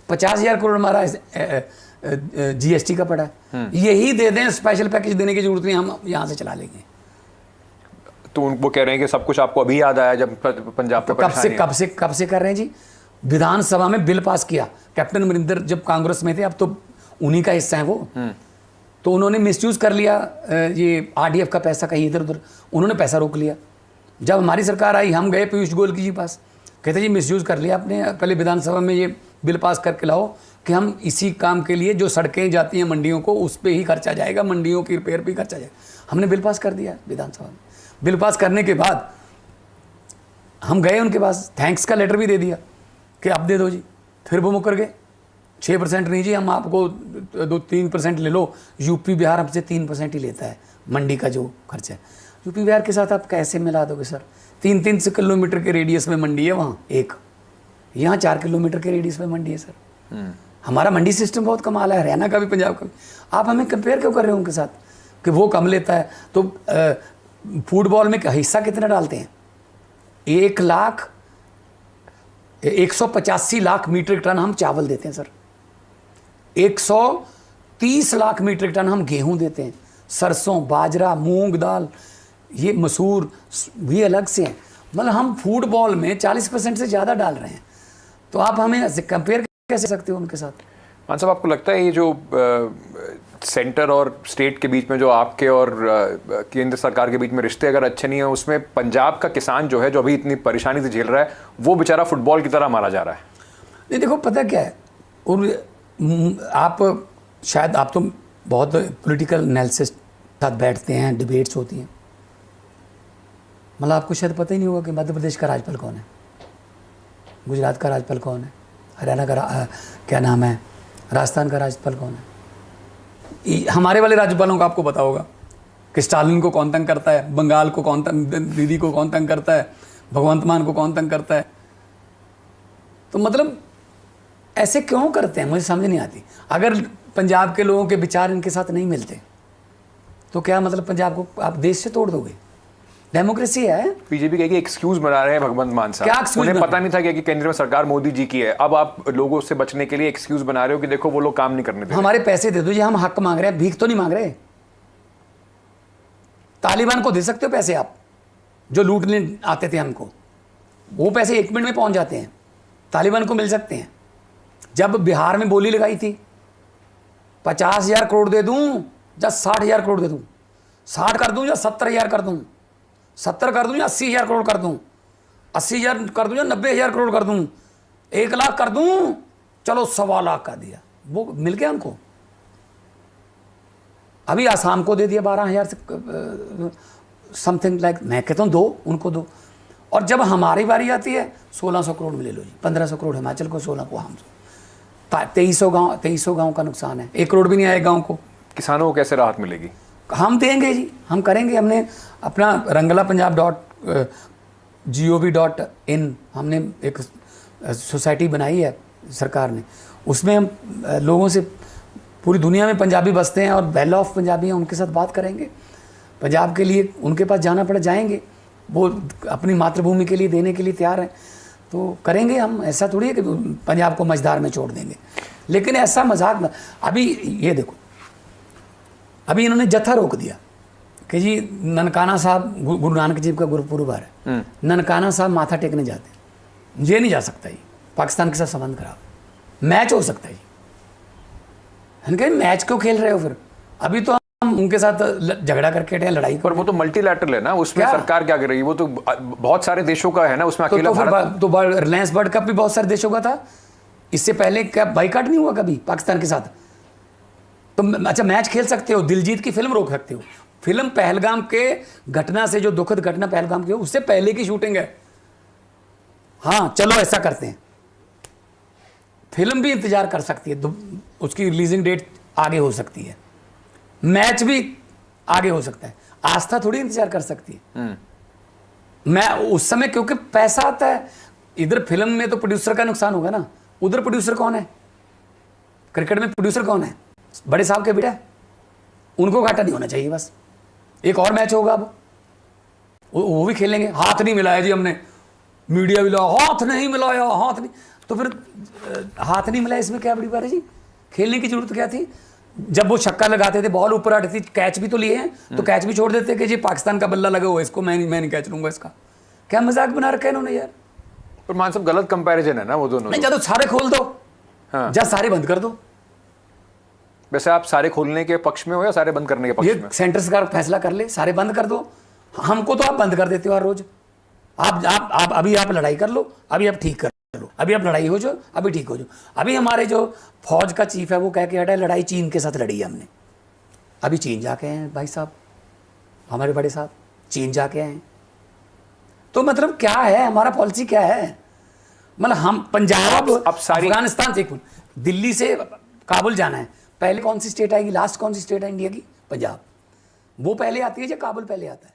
50,000 करोड़ हमारा GST का पड़ा है। यही दे दें, स्पेशल पैकेज देने की जरूरत नहीं, हम यहाँ से चला लेंगे। तो वो कह रहे हैं कि सब कुछ आपको अभी याद आया जब पंजाब पे परेशानी है। कब से कर रहे हैं जी? विधानसभा में बिल पास किया, कैप्टन अमरिंदर जब कांग्रेस में थे, अब तो उन्हीं का हिस्सा है वो, तो उन्होंने मिसयूज कर लिया ये RDF का पैसा कहीं इधर उधर, उन्होंने पैसा रोक लिया। जब हमारी सरकार आई, हम गए पीयूष गोयल जी पास, कहते जी मिसयूज कर लिया आपने, पहले विधानसभा में ये बिल पास करके लाओ कि हम इसी काम के लिए जो सड़कें जाती हैं मंडियों को, उस पर ही खर्चा जाएगा, मंडियों की रिपेयर पर ही खर्चा जाएगा। हमने बिल पास कर दिया विधानसभा में। बिल पास करने के बाद हम गए उनके पास, थैंक्स का लेटर भी दे दिया कि आप दे दो जी। फिर वो मुकर गए, 6% नहीं जी, हम आपको 2-3% ले लो। यूपी बिहार हमसे 3% ही लेता है मंडी का जो खर्चा है। यूपी बिहार के साथ आप कैसे मिला दोगे सर? 3-3 किलोमीटर के रेडियस में मंडी है वहाँ एक, यहाँ 4 किलोमीटर के रेडियस में मंडी है सर। हमारा मंडी सिस्टम बहुत कमाल है, हरियाणा का भी, पंजाब का भी। आप हमें कंपेयर क्यों कर रहे हो उनके साथ कि वो कम लेता है? तो फुटबॉल में हिस्सा कितना डालते हैं? 185 लाख मीट्रिक टन हम चावल देते हैं सर, 130 लाख मीट्रिक टन हम गेहूं देते हैं, सरसों, बाजरा, मूंग दाल, ये मसूर भी अलग से हैं। मतलब हम फुटबॉल में 40% से ज़्यादा डाल रहे हैं। तो आप हमें कंपेयर कैसे सकते हो उनके साथ? मान साहब, आपको लगता है ये जो सेंटर और स्टेट के बीच में जो आपके और केंद्र सरकार के बीच में रिश्ते अगर अच्छे नहीं है, उसमें पंजाब का किसान जो है, जो अभी इतनी परेशानी से झेल रहा है, वो बेचारा फुटबॉल की तरह मारा जा रहा है? नहीं देखो, पता क्या है, और आप शायद आप तो बहुत पॉलिटिकल एनालिसिस साथ बैठते हैं, डिबेट्स होती हैं, मतलब आपको शायद पता ही नहीं होगा कि मध्य प्रदेश का राज्यपाल कौन है, गुजरात का राज्यपाल कौन है, हरियाणा का क्या नाम है, राजस्थान का राज्यपाल कौन है। हमारे वाले राज्यपालों का आपको पता होगा कि स्टालिन को कौन तंग करता है, बंगाल को कौन तंग, दीदी को कौन तंग करता है, भगवंत मान को कौन तंग करता है। तो मतलब ऐसे क्यों करते हैं, मुझे समझ नहीं आती। अगर पंजाब के लोगों के विचार इनके साथ नहीं मिलते तो क्या मतलब पंजाब को आप देश से तोड़ दोगे? डेमोक्रेसी है। बीजेपी कहेगी एक्सक्यूज बना रहे हैं भगवंत मान साहब, क्या उन्हें पता नहीं था कि केंद्र में सरकार मोदी जी की है, अब आप लोगों से बचने के लिए एक्सक्यूज बना रहे हो कि देखो वो लोग काम नहीं करने दे रहे। हमारे पैसे दे दो जी, हम हक मांग रहे हैं, भीख तो नहीं मांग रहे। तालिबान को दे सकते हो पैसे आप, जो लूटने आते थे हमको, वो पैसे 1 मिनट में पहुंच जाते हैं, तालिबान को मिल सकते हैं। जब बिहार में बोली लगाई थी 50,000 करोड़ दे दूं या 60,000 करोड़ दे दूं, 60 कर दूं या 70,000 कर दूं, 70 कर दूं या 80,000 करोड़ कर दूं, 80,000 कर दूं या 90,000 करोड़ कर दूं, 1 लाख कर दूं, चलो 1.25 लाख का दिया, वो मिल गया हमको। अभी आसाम को दे दिया 12,000 से समथिंग लाइक, मैं कहता हूँ दो, उनको दो। और जब हमारी बारी आती है 1,600 करोड़ में ले लो जी, 1,500 करोड़ हिमाचल को, 16 को हम, 2300 गाँव का नुकसान है, 1 करोड़ भी नहीं आए गाँव को। किसानों को कैसे राहत मिलेगी? हम देंगे जी, हम करेंगे। हमने अपना rangalapunjab.gov.in हमने एक सोसाइटी बनाई है सरकार ने, उसमें हम लोगों से, पूरी दुनिया में पंजाबी बसते हैं और वेल ऑफ पंजाबी हैं, उनके साथ बात करेंगे। पंजाब के लिए उनके पास जाना पड़े जाएंगे, वो अपनी मातृभूमि के लिए देने के लिए तैयार हैं, तो करेंगे हम। ऐसा थोड़ी है कि पंजाब को मझधार में छोड़ देंगे, लेकिन ऐसा मजाक। अभी ये देखो, अभी इन्होंने जत्था रोक दिया कि जी ननकाना साहब, गुरु नानक जी का गुरुपुरब है, ननकाना साहब माथा टेकने जाते हैं, ये नहीं जा सकता, ये पाकिस्तान के साथ संबंध खराब, मैच हो सकता है। मैच क्यों खेल रहे हो फिर? अभी तो हम उनके साथ झगड़ा करके हटे, लड़ाई पर। वो तो मल्टीलैटरल है ना, उसमें सरकार क्या कर रही है? वो तो बहुत सारे देशों का है ना, उसमें अकेला तो रिलायंस वर्ल्ड कप भी बहुत सारे देशों का था। इससे पहले क्या बाइकाट नहीं हुआ कभी पाकिस्तान के साथ? तो अच्छा, मैच खेल सकते हो, दिलजीत की फिल्म रोक सकते हो। फिल्म पहलगाम के घटना से, जो दुखद घटना पहलगाम की, उससे पहले की शूटिंग है। हाँ चलो ऐसा करते हैं, फिल्म भी इंतजार कर सकती है, उसकी रिलीजिंग डेट आगे हो सकती है, मैच भी आगे हो सकता है, आस्था थोड़ी इंतजार कर सकती है। मैं उस समय, क्योंकि पैसा आता है इधर, फिल्म में तो प्रोड्यूसर का नुकसान होगा ना, उधर प्रोड्यूसर कौन है? क्रिकेट में प्रोड्यूसर कौन है? बड़े साहब के बेटा, उनको घाटा नहीं होना चाहिए। बस एक और मैच होगा, अब वो भी खेलेंगे। हाथ नहीं मिलाया जी हमने, मीडिया भी हाथ नहीं मिलाया, हाथ नहीं। तो फिर हाथ नहीं मिला, इसमें क्या बड़ी बात है जी? खेलने की जरूरत क्या थी? जब वो छक्का लगाते थे, बॉल ऊपर आती थी, कैच भी तो लिए हैं, तो कैच भी छोड़ देते कि जी पाकिस्तान का बल्ला लगा हुआ है, इसको मैं नहीं कैच लूंगा इसका। क्या मजाक बना रखा है इन्होंने यार। पर मान साहब गलत कंपैरिजन है ना वो दोनों। नहीं, जा तो सारे खोल दो, हाँ। जा सारे बंद कर दो। वैसे आप सारे खोलने के पक्ष में हो या सारे बंद करने के पक्ष ये में? सेंटर सरकार फैसला कर ले, सारे बंद कर दो। हमको तो आप बंद कर देते हो हर रोज। आप अभी आप लड़ाई कर लो, अभी आप ठीक कर लो, अभी आप लड़ाई हो जाओ, अभी ठीक हो जाओ। अभी हमारे जो फौज का चीफ है वो कह के हटा है, लड़ाई चीन के साथ लड़ी है हमने। अभी चीन जाके आए हैं भाई साहब, हमारे बड़े साहब चीन जाके आए हैं। तो मतलब क्या है हमारा पॉलिसी, क्या है? मतलब हम पंजाब अब सारी अफगानिस्तान से, एक मिनट, दिल्ली से काबुल जाना है, पहले कौन सी स्टेट आएगी, लास्ट कौन सी स्टेट है इंडिया की? पंजाब। वो पहले आती है या काबुल पहले आता है?